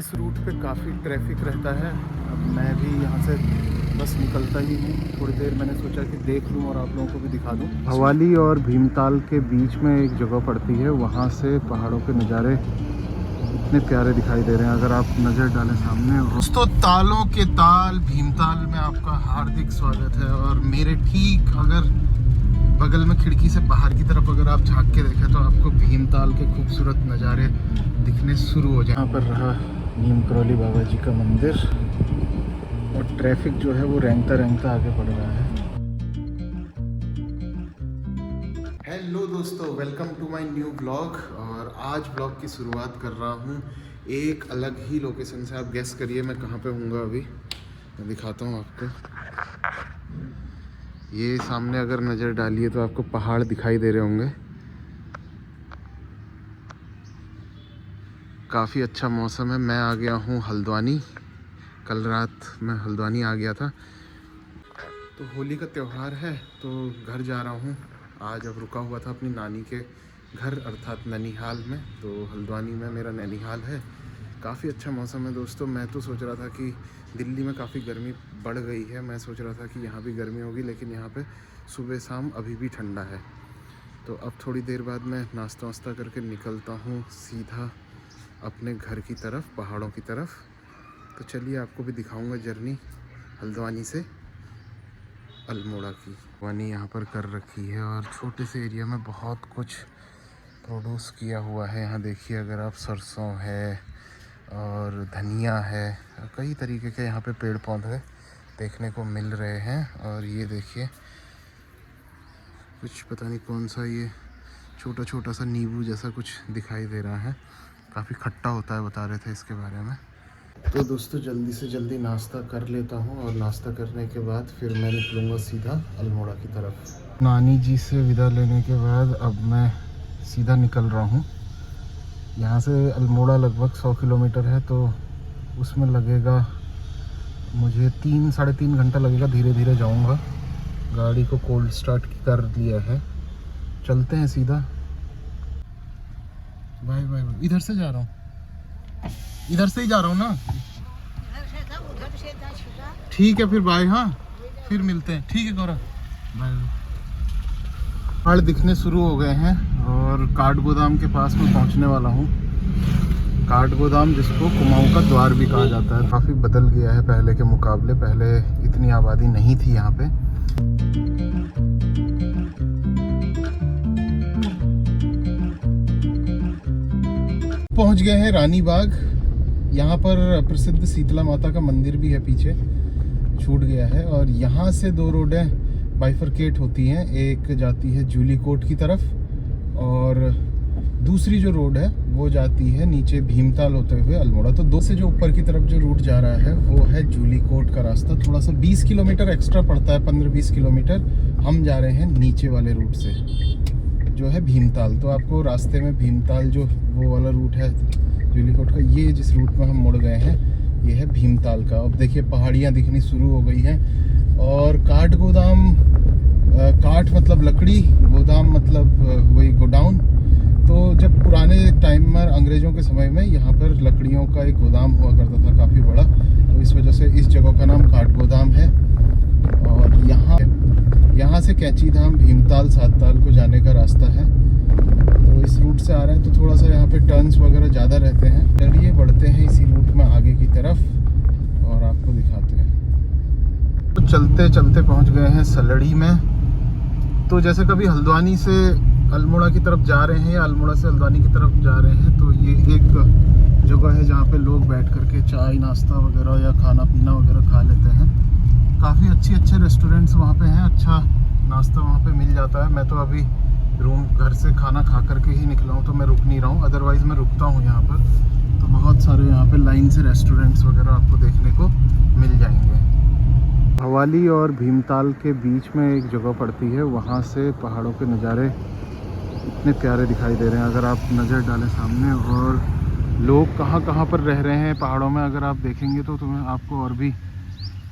इस रूट पे काफ़ी ट्रैफिक रहता है। अब मैं भी यहाँ से बस निकलता ही हूँ। थोड़ी देर मैंने सोचा कि देख लूँ और आप लोगों को भी दिखा दूँ। भवाली और भीमताल के बीच में एक जगह पड़ती है, वहाँ से पहाड़ों के नज़ारे इतने प्यारे दिखाई दे रहे हैं अगर आप नज़र डालें सामने। दोस्तों, तालों के ताल भीमताल में आपका हार्दिक स्वागत है। और मेरे ठीक अगर बगल में खिड़की से बाहर की तरफ अगर आप झांक के देखें तो आपको भीमताल के खूबसूरत नज़ारे दिखने शुरू हो जाए। यहाँ पर रहा नीम करौली बाबा जी का मंदिर और ट्रैफिक जो है वो रेंगता रेंगता आगे बढ़ रहा है। हेलो दोस्तों, welcome to my new blog. और आज ब्लॉग की शुरुआत कर रहा हूँ एक अलग ही लोकेशन से। आप गेस करिए मैं कहाँ पे हूँगा अभी। मैं दिखाता हूँ आपको। ये सामने अगर नज़र डालिए तो आपको पहाड़ दिखाई दे रहे होंगे। काफ़ी अच्छा मौसम है। मैं आ गया हूँ हल्द्वानी। कल रात मैं हल्द्वानी आ गया था। तो होली का त्यौहार है तो घर जा रहा हूँ। आज अब रुका हुआ था अपनी नानी के घर अर्थात नैनीहाल में। तो हल्द्वानी में मेरा नैनीहाल है। काफ़ी अच्छा मौसम है दोस्तों। मैं तो सोच रहा था कि दिल्ली में काफ़ी गर्मी बढ़ गई है। मैं सोच रहा था कि यहाँ भी गर्मी होगी, लेकिन यहाँ पे सुबह शाम अभी भी ठंडा है। तो अब थोड़ी देर बाद मैं नाश्ता वास्ता करके निकलता हूँ सीधा अपने घर की तरफ, पहाड़ों की तरफ। तो चलिए आपको भी दिखाऊंगा जर्नी हल्द्वानी से अल्मोड़ा की। हल्द्वानी यहाँ पर कर रखी है और छोटे से एरिया में बहुत कुछ प्रोड्यूस किया हुआ है। यहाँ देखिए अगर आप, सरसों है और धनिया है, कई तरीके के यहाँ पे पेड़ पौधे देखने को मिल रहे हैं। और ये देखिए कुछ पता नहीं कौन सा, ये छोटा छोटा सा नींबू जैसा कुछ दिखाई दे रहा है। काफ़ी खट्टा होता है, बता रहे थे इसके बारे में। तो दोस्तों जल्दी से जल्दी नाश्ता कर लेता हूँ और नाश्ता करने के बाद फिर मैं निकलूँगा सीधा अल्मोड़ा की तरफ। नानी जी से विदा लेने के बाद अब मैं सीधा निकल रहा हूँ। यहाँ से अल्मोड़ा लगभग 100 किलोमीटर है, तो उसमें लगेगा मुझे 3-3.5 घंटा लगेगा। धीरे धीरे जाऊँगा। गाड़ी को कोल्ड स्टार्ट कर दिया है। चलते हैं सीधा। Bye bye. इधर से जा रहा हूँ, इधर से ही जा रहा हूँ ना। ठीक है फिर बाय। हाँ फिर मिलते हैं। ठीक है गौरव, बाय। पहाड़ दिखने शुरू हो गए हैं और काठगोदाम के पास में पहुँचने वाला हूँ। काठगोदाम जिसको कुमाऊँ का द्वार भी कहा जाता है। काफ़ी बदल गया है पहले के मुकाबले। पहले इतनी आबादी नहीं थी यहाँ पे। पहुँच गए हैं रानी बाग। यहाँ पर प्रसिद्ध शीतला माता का मंदिर भी है, पीछे छूट गया है। और यहाँ से 2 रोडें बाइफरकेट होती हैं। एक जाती है जूली कोट की तरफ और दूसरी जो रोड है वो जाती है नीचे भीमताल होते हुए अल्मोड़ा। तो 2 से जो ऊपर की तरफ जो रूट जा रहा है वो है जूली कोट का रास्ता। थोड़ा सा 20 किलोमीटर एक्स्ट्रा पड़ता है, 15-20 किलोमीटर। हम जा रहे हैं नीचे वाले रूट से जो है भीमताल। तो आपको रास्ते में भीमताल जो वो वाला रूट है जूली कोट का, ये जिस रूट में हम मुड़ गए हैं ये है भीमताल का। अब देखिए पहाड़ियाँ दिखनी शुरू हो गई हैं। और काठगोदाम, काठ मतलब लकड़ी, गोदाम मतलब वही गोडाउन। तो जब पुराने टाइम में अंग्रेज़ों के समय में यहाँ पर लकड़ियों का एक गोदाम हुआ करता था काफ़ी बड़ा, तो इस वजह से इस जगह का नाम काठगोदाम है। और यहाँ से कैंची धाम भीमताल सातताल को जाने का रास्ता है। तो इस रूट से आ रहे हैं तो थोड़ा सा यहाँ पे टर्न्स वगैरह ज़्यादा रहते हैं। चलिए बढ़ते हैं इसी रूट में आगे की तरफ और आपको दिखाते हैं। तो चलते चलते पहुँच गए हैं सलड़ी में। तो जैसे कभी हल्द्वानी से अल्मोड़ा की तरफ जा रहे हैं या अल्मोड़ा से हल्द्वानी की तरफ जा रहे हैं तो ये एक जगह है जहाँ पे लोग बैठ करके चाय नाश्ता वगैरह या खाना पीना वगैरह खा लेते हैं। काफ़ी अच्छे रेस्टोरेंट्स वहाँ पे हैं। अच्छा नाश्ता वहाँ पे मिल जाता है। मैं तो अभी रूम घर से खाना खा करके ही निकला हूँ तो मैं रुक नहीं रहा हूँ, अदरवाइज़ मैं रुकता हूँ यहाँ पर। तो बहुत सारे यहाँ पे लाइन से रेस्टोरेंट्स वगैरह आपको देखने को मिल जाएंगे। भवाली और भीमताल के बीच में एक जगह पड़ती है, वहाँ से पहाड़ों के नज़ारे इतने प्यारे दिखाई दे रहे हैं अगर आप नज़र डालें सामने। और लोग कहाँ कहाँ पर रह रहे हैं पहाड़ों में अगर आप देखेंगे तो तुम्हें आपको और भी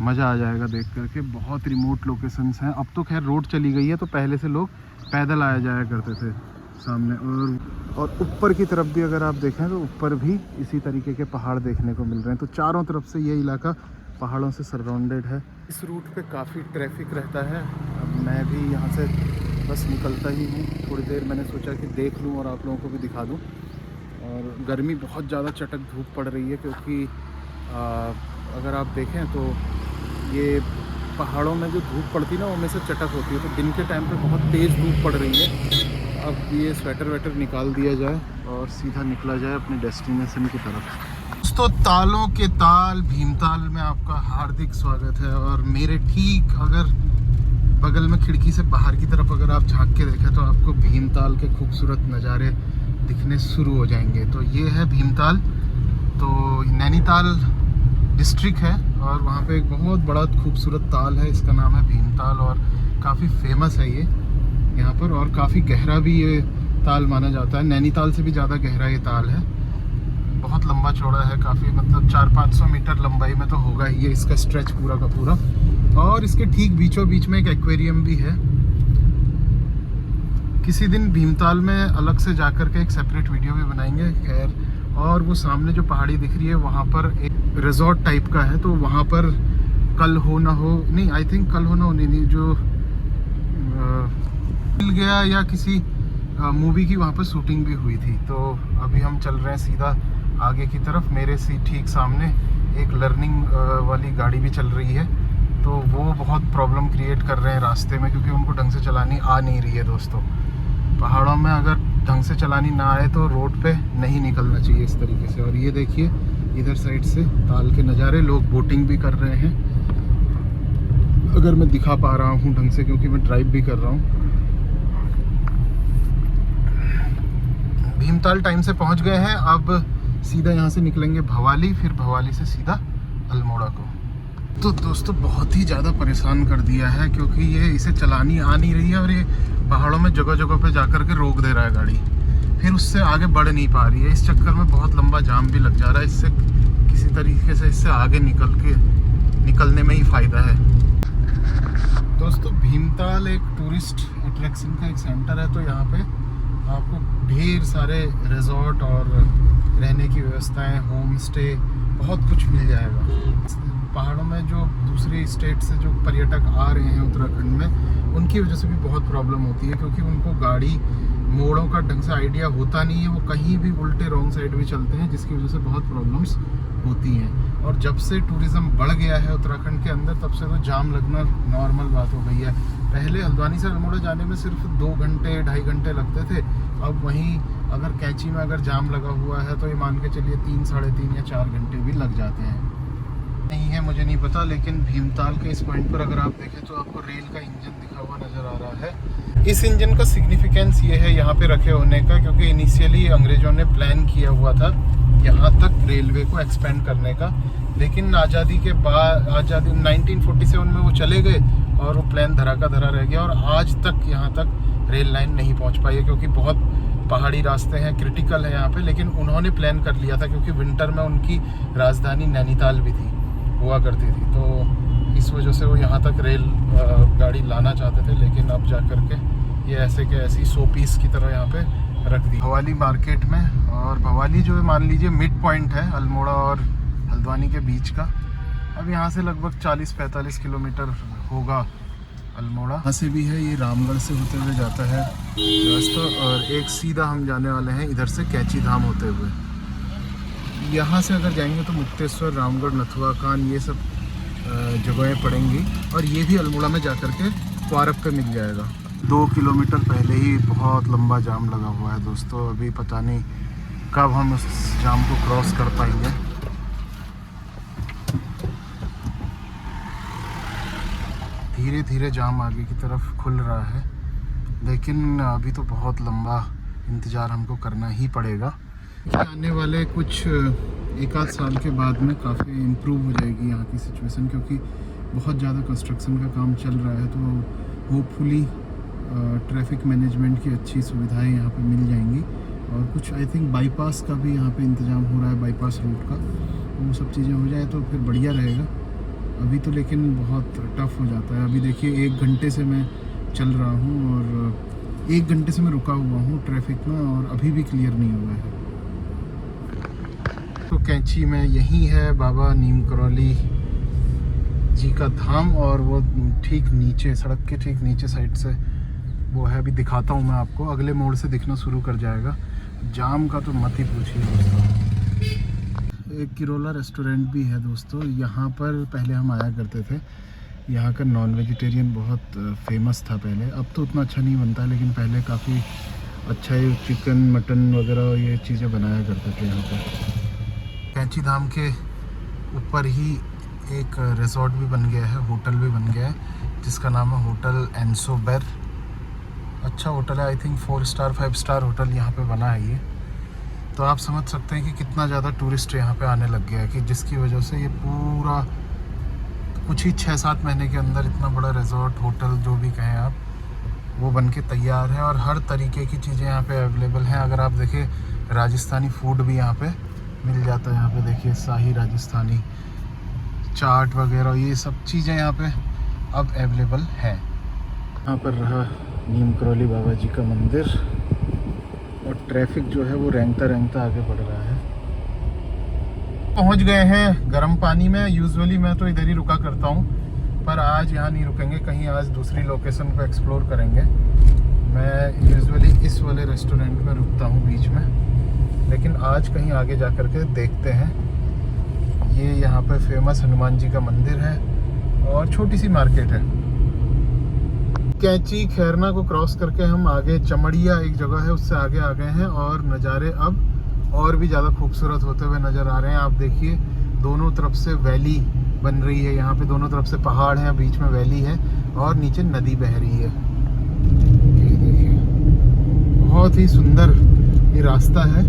मज़ा आ जाएगा देख करके। बहुत रिमोट लोकेशंस हैं। अब तो खैर रोड चली गई है, तो पहले से लोग पैदल आया जाया करते थे। सामने। और ऊपर की तरफ भी अगर आप देखें तो ऊपर भी इसी तरीके के पहाड़ देखने को मिल रहे हैं। तो चारों तरफ से ये इलाका पहाड़ों से सराउंडेड है। इस रूट पे काफ़ी ट्रैफिक रहता है। अब मैं भी यहाँ से बस निकलता ही हूँ। थोड़ी देर मैंने सोचा कि देख लूँ और आप लोगों को भी दिखा दूँ। और गर्मी बहुत ज़्यादा चटक धूप पड़ रही है, क्योंकि अगर आप देखें तो ये पहाड़ों में जो धूप पड़ती है ना, उनमें से चटक होती है। तो दिन के टाइम पे बहुत तेज़ धूप पड़ रही है। अब ये स्वेटर वेटर निकाल दिया जाए और सीधा निकला जाए अपने डेस्टिनेशन की तरफ। तो तालों के ताल भीमताल में आपका हार्दिक स्वागत है। और मेरे ठीक अगर बगल में खिड़की से बाहर की तरफ अगर आप झांक के देखें तो आपको भीमताल के खूबसूरत नज़ारे दिखने शुरू हो जाएंगे। तो ये है भीमताल। तो नैनीताल डिस्ट्रिक्ट है और वहाँ पे एक बहुत बड़ा खूबसूरत ताल है, इसका नाम है भीमताल। और काफ़ी फेमस है ये यहाँ पर, और काफ़ी गहरा भी ये ताल माना जाता है। नैनीताल से भी ज़्यादा गहरा ये ताल है। बहुत लंबा चौड़ा है, काफ़ी मतलब 400-500 मीटर लंबाई में तो होगा ही ये इसका स्ट्रेच पूरा का पूरा। और इसके ठीक बीचों बीच में एक एक्वेरियम भी है। किसी दिन भीमताल में अलग से जाकर के एक सेपरेट वीडियो भी बनाएंगे। खैर, और वो सामने जो पहाड़ी दिख रही है वहाँ पर एक रिजॉर्ट टाइप का है। तो वहाँ पर कल हो ना हो, नहीं आई थिंक कल हो ना हो नहीं, जो मिल गया या किसी मूवी की वहाँ पर शूटिंग भी हुई थी। तो अभी हम चल रहे हैं सीधा आगे की तरफ। मेरे से ठीक सामने एक लर्निंग वाली गाड़ी भी चल रही है। तो वो बहुत प्रॉब्लम क्रिएट कर रहे हैं रास्ते में, क्योंकि उनको ढंग से चलानी आ नहीं रही है। दोस्तों, पहाड़ों में अगर ढंग से चलानी ना आए तो रोड पे नहीं निकलना चाहिए इस तरीके से। और ये देखिए इधर साइड से ताल के नज़ारे, लोग बोटिंग भी कर रहे हैं। अगर मैं दिखा पा रहा हूँ ढंग से, क्योंकि मैं ड्राइव भी कर रहा हूँ। भीमताल टाइम से पहुँच गए हैं। अब सीधा यहाँ से निकलेंगे भवाली, फिर भवाली से सीधा अल्मोड़ा को। तो दोस्तों बहुत ही ज़्यादा परेशान कर दिया है, क्योंकि ये इसे चलानी आ नहीं रही है और ये पहाड़ों में जगह जगह पे जाकर के रोक दे रहा है गाड़ी, फिर उससे आगे बढ़ नहीं पा रही है। इस चक्कर में बहुत लंबा जाम भी लग जा रहा है। इससे किसी तरीके से इससे आगे निकलने में ही फ़ायदा है। दोस्तों, भीमताल एक टूरिस्ट अट्रैक्शन का एक सेंटर है। तो यहाँ पे आपको ढेर सारे रिजॉर्ट और रहने की व्यवस्थाएं, होम स्टे, बहुत कुछ मिल जाएगा। पहाड़ों में जो दूसरे स्टेट से जो पर्यटक आ रहे हैं उत्तराखंड में, उनकी वजह से भी बहुत प्रॉब्लम होती है, क्योंकि उनको गाड़ी मोड़ों का ढंग से आइडिया होता नहीं है। वो कहीं भी उल्टे रॉन्ग साइड भी चलते हैं, जिसकी वजह से बहुत प्रॉब्लम्स होती हैं। और जब से टूरिज़्म बढ़ गया है उत्तराखंड के अंदर, तब से तो जाम लगना नॉर्मल बात हो गई है। पहले हल्द्वानी से अल्मोड़ा जाने में सिर्फ 2 घंटे 2.5 घंटे लगते थे। अब वहीं अगर कैंची में अगर जाम लगा हुआ है तो ये मान के चलिए 3, 3.5 या 4 घंटे भी लग जाते हैं। नहीं है, मुझे नहीं पता, लेकिन भीमताल के इस पॉइंट पर अगर आप देखें तो आपको रेल का इंजन दिखा हुआ नज़र आ रहा है। इस इंजन का सिग्निफिकेंस ये है यहाँ पे रखे होने का, क्योंकि इनिशियली अंग्रेज़ों ने प्लान किया हुआ था यहाँ तक रेलवे को एक्सपेंड करने का, लेकिन आज़ादी के बाद 1947 में वो चले गए और वो प्लान धरा का धरा रह गया। और आज तक यहाँ तक रेल लाइन नहीं पहुँच पाई है, क्योंकि बहुत पहाड़ी रास्ते हैं, क्रिटिकल है यहाँ पे। लेकिन उन्होंने प्लान कर लिया था, क्योंकि विंटर में उनकी राजधानी नैनीताल भी थी, हुआ करती थी। तो इस वजह से वो यहाँ तक रेल गाड़ी लाना चाहते थे, लेकिन अब जा कर के ये ऐसे के ऐसी 100 पीस की तरह यहाँ पे रख दी। भवाली मार्केट में, और भवाली जो है मान लीजिए मिड पॉइंट है अल्मोड़ा और हल्द्वानी के बीच का। अब यहाँ से लगभग 40-45 किलोमीटर होगा अल्मोड़ा। यहाँ से भी है, ये रामगढ़ से होते हुए जाता है रास्ता, और एक सीधा हम जाने वाले हैं इधर से कैची धाम होते हुए। यहाँ से अगर जाएंगे तो मुक्तेश्वर, रामगढ़, नथुआ कान, ये सब जगहें पड़ेंगी। और ये भी अल्मोड़ा में जाकर के क्वारक पे मिल जाएगा। 2 किलोमीटर पहले ही बहुत लंबा जाम लगा हुआ है दोस्तों। अभी पता नहीं कब हम उस जाम को क्रॉस कर पाएंगे। धीरे धीरे जाम आगे की तरफ खुल रहा है, लेकिन अभी तो बहुत लंबा इंतज़ार हमको करना ही पड़ेगा। आने वाले कुछ 1-8 साल के बाद में काफ़ी इम्प्रूव हो जाएगी यहाँ की सिचुएशन, क्योंकि बहुत ज़्यादा कंस्ट्रक्शन का काम चल रहा है। तो होपफुली ट्रैफिक मैनेजमेंट की अच्छी सुविधाएं यहाँ पे मिल जाएंगी। और कुछ आई थिंक बाईपास का भी यहाँ पे इंतज़ाम हो रहा है, बाईपास रूट का। वो सब चीज़ें हो जाए तो फिर बढ़िया रहेगा। अभी तो लेकिन बहुत टफ हो जाता है। अभी देखिए 1 घंटे से मैं चल रहा हूँ और 1 घंटे से मैं रुका हुआ हूँ ट्रैफिक में और अभी भी क्लियर नहीं हुआ है। तो कैंची में यही है बाबा नीम करौली जी का धाम, और वो ठीक नीचे, सड़क के ठीक नीचे साइड से वो है। अभी दिखाता हूँ मैं आपको, अगले मोड़ से दिखना शुरू कर जाएगा। जाम का तो मत ही पूछिए दोस्तों। एक किरोला रेस्टोरेंट भी है दोस्तों, यहाँ पर पहले हम आया करते थे। यहाँ का नॉन वेजिटेरियन बहुत फेमस था पहले, अब तो उतना अच्छा नहीं बनता है, लेकिन पहले काफ़ी अच्छा ही चिकन मटन वगैरह ये चीज़ें बनाया करते थे यहाँ पर। कैंची धाम के ऊपर ही एक रिजॉर्ट भी बन गया है, होटल भी बन गया है, जिसका नाम है होटल एनसोबेर। अच्छा होटल है, I think 4 star 5 star hotel यहाँ पे बना है ये। तो आप समझ सकते हैं कि कितना ज़्यादा टूरिस्ट यहाँ पे आने लग गया है, कि जिसकी वजह से ये पूरा कुछ ही 6-7 महीने के अंदर इतना बड़ा रिजॉर्ट, होटल जो भी कहें आप, वो बन के तैयार है। और हर तरीके की चीज़ें यहाँ पे अवेलेबल हैं। अगर आप देखें, राजस्थानी फूड भी यहाँ पे मिल जाता है। यहाँ पे देखिए शाही राजस्थानी चाट वगैरह, ये सब चीज़ें यहाँ पे अब अवेलेबल है। यहाँ पर रहा नीम करौली बाबा जी का मंदिर, और ट्रैफिक जो है वो रेंगता रेंगता आगे बढ़ रहा है। पहुँच गए हैं गर्म पानी में। यूजुअली मैं तो इधर ही रुका करता हूँ, पर आज यहाँ नहीं रुकेंगे, कहीं आज दूसरी लोकेशन को एक्सप्लोर करेंगे। मैं यूजुअली इस वाले रेस्टोरेंट में रुकता हूँ बीच में, लेकिन आज कहीं आगे जा कर के देखते हैं। ये यहाँ पे फेमस हनुमान जी का मंदिर है और छोटी सी मार्केट है। कैंची खैरना को क्रॉस करके हम आगे चमड़िया एक जगह है, उससे आगे आ गए हैं, और नज़ारे अब और भी ज़्यादा खूबसूरत होते हुए नज़र आ रहे हैं। आप देखिए, दोनों तरफ से वैली बन रही है। यहाँ पे दोनों तरफ से पहाड़ हैं, बीच में वैली है और नीचे नदी बह रही है। ये देखिए, बहुत ही सुंदर ये रास्ता है।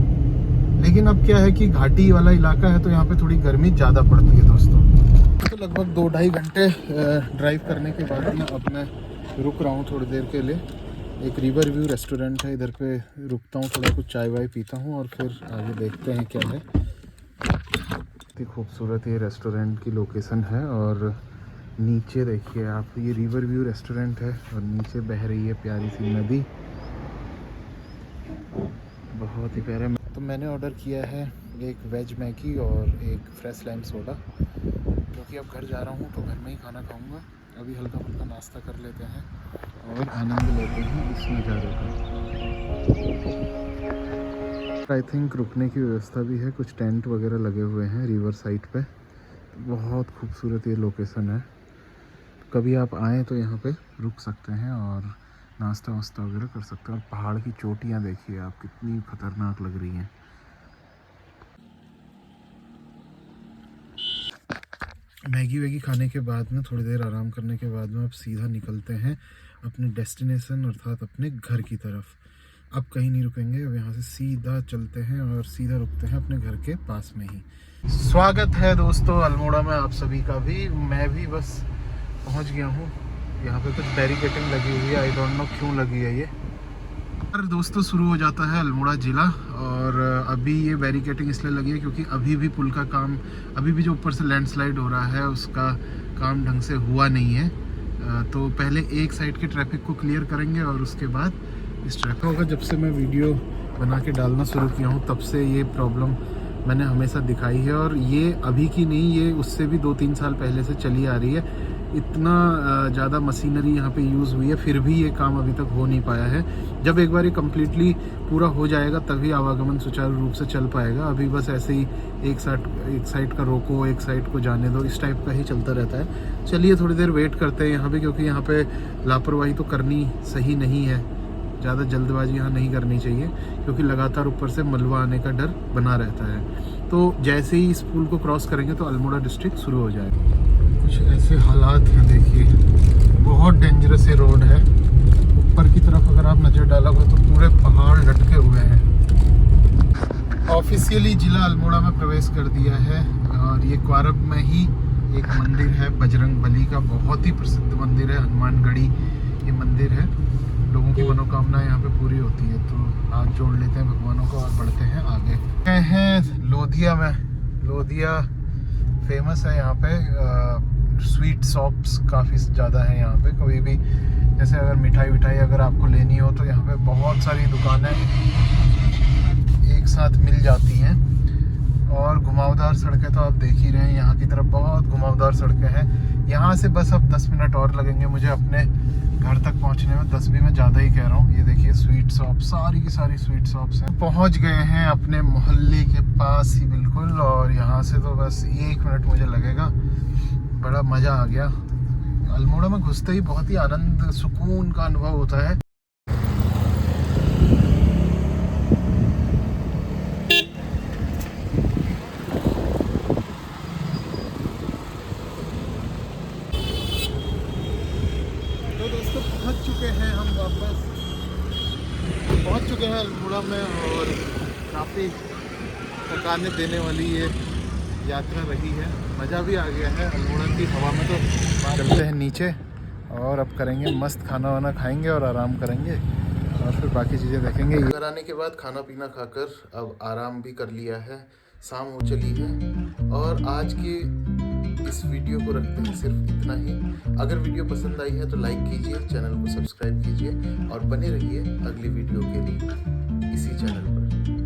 लेकिन अब क्या है कि घाटी वाला इलाका है, तो यहाँ पे थोड़ी गर्मी ज़्यादा पड़ती है दोस्तों। तो लगभग 2-2.5 घंटे ड्राइव करने के बाद में अब मैं रुक रहा हूँ थोड़ी देर के लिए। एक रिवर व्यू रेस्टोरेंट है, इधर पे रुकता हूँ, थोड़ा कुछ चाय वाय पीता हूँ और फिर आगे देखते हैं क्या है। इतनी खूबसूरत ये रेस्टोरेंट की लोकेशन है, और नीचे देखिए आप, ये रिवर व्यू रेस्टोरेंट है और नीचे बह रही है प्यारी सी नदी, बहुत ही प्यारा। तो मैंने ऑर्डर किया है एक वेज मैगी और एक फ्रेश लाइम सोडा, क्योंकि अब घर जा रहा हूँ तो घर में ही खाना खाऊंगा। अभी हल्का फुल्का नाश्ता कर लेते हैं और आनंद लेते हैं इस नज़ारे का। आई थिंक रुकने की व्यवस्था भी है, कुछ टेंट वगैरह लगे हुए हैं रिवर साइड पे। बहुत खूबसूरत ये लोकेशन है, कभी आप आएँ तो यहाँ पे रुक सकते हैं और नाश्ता वास्ता वगैरह कर सकते हैं। और पहाड़ की चोटियाँ देखिए आप, कितनी खतरनाक लग रही हैं। मैगी वैगी खाने के बाद में, थोड़ी देर आराम करने के बाद में, अब सीधा निकलते हैं अपने डेस्टिनेशन अर्थात अपने घर की तरफ। अब कहीं नहीं रुकेंगे, अब यहाँ से सीधा चलते हैं और सीधा रुकते हैं अपने घर के पास में ही। स्वागत है दोस्तों अल्मोड़ा में आप सभी का भी। मैं भी बस पहुँच गया हूँ। यहाँ पे कुछ बैरिकेटिंग लगी हुई है, आई डोंट नो क्यों लगी है ये। पर दोस्तों शुरू हो जाता है अल्मोड़ा ज़िला, और अभी ये बैरिकेटिंग इसलिए लगी है क्योंकि अभी भी पुल का काम, अभी भी जो ऊपर से लैंडस्लाइड हो रहा है उसका काम ढंग से हुआ नहीं है। तो पहले एक साइड के ट्रैफिक को क्लियर करेंगे और उसके बाद इस ट्रैफिक होगा। जब से मैं वीडियो बना के डालना शुरू किया हूँ तब से ये प्रॉब्लम मैंने हमेशा दिखाई है, और ये अभी की नहीं, ये उससे भी 2-3 साल पहले से चली आ रही है। इतना ज़्यादा मशीनरी यहाँ पे यूज़ हुई है, फिर भी ये काम अभी तक हो नहीं पाया है। जब एक बार ये कम्प्लीटली पूरा हो जाएगा तभी आवागमन सुचारू रूप से चल पाएगा। अभी बस ऐसे ही एक साइड का रोको, एक साइड को जाने दो, इस टाइप का ही चलता रहता है। चलिए थोड़ी देर वेट करते हैं यहाँ पे, क्योंकि यहाँ पे लापरवाही तो करनी सही नहीं है, ज़्यादा जल्दबाजी यहाँ नहीं करनी चाहिए, क्योंकि लगातार ऊपर से मलबा आने का डर बना रहता है। तो जैसे ही इस पुल को क्रॉस करेंगे तो अल्मोड़ा डिस्ट्रिक्ट शुरू हो जाएगा। कुछ ऐसे हालात हैं, देखिए बहुत डेंजरस ये रोड है। ऊपर की तरफ अगर आप नज़र डालोगे तो पूरे पहाड़ लटके हुए हैं। ऑफिशियली जिला अल्मोड़ा में प्रवेश कर दिया है, और ये क्वारब में ही एक मंदिर है बजरंग बली का, बहुत ही प्रसिद्ध मंदिर है, हनुमानगढ़ी ये मंदिर है। लोगों की मनोकामना यहाँ पे पूरी होती है, तो हाथ जोड़ लेते हैं भगवानों को और बढ़ते हैं आगे। हैं लोधिया में, लोधिया फेमस है यहाँ पे, स्वीट शॉप्स काफ़ी ज़्यादा है यहाँ पे। कोई भी जैसे अगर मिठाई विठाई अगर आपको लेनी हो तो यहाँ पे बहुत सारी दुकानें एक साथ मिल जाती हैं। और घुमावदार सड़कें तो आप देख ही रहे हैं, यहाँ की तरफ बहुत घुमावदार सड़कें हैं। यहाँ से बस अब 10 मिनट और लगेंगे मुझे अपने घर तक पहुँचने में, 10 भी मैं ज़्यादा ही कह रहा हूँ। ये देखिए स्वीट शॉप, सारी की सारी स्वीट शॉप्स हैं। पहुँच गए हैं अपने मोहल्ले के पास ही बिल्कुल, और यहाँ से तो बस 1 मिनट मुझे लगेगा। बड़ा मज़ा आ गया। अल्मोड़ा में घुसते ही बहुत ही आनंद सुकून का अनुभव होता है। तो दोस्तों पहुंच चुके हैं हम, वापस पहुंच चुके हैं अल्मोड़ा में, और काफ़ी थकाने देने वाली ये यात्रा रही है। मज़ा भी आ गया है अल्मोड़ा की हवा में। तो चलते हैं नीचे और अब करेंगे मस्त, खाना वाना खाएंगे और आराम करेंगे और फिर बाकी चीज़ें देखेंगे। घर आने के बाद खाना पीना खाकर अब आराम भी कर लिया है, शाम हो चली है। और आज की इस वीडियो को रखते हैं सिर्फ इतना ही। अगर वीडियो पसंद आई है तो लाइक कीजिए, चैनल को सब्सक्राइब कीजिए और बने रहिए अगली वीडियो के लिए इसी चैनल पर।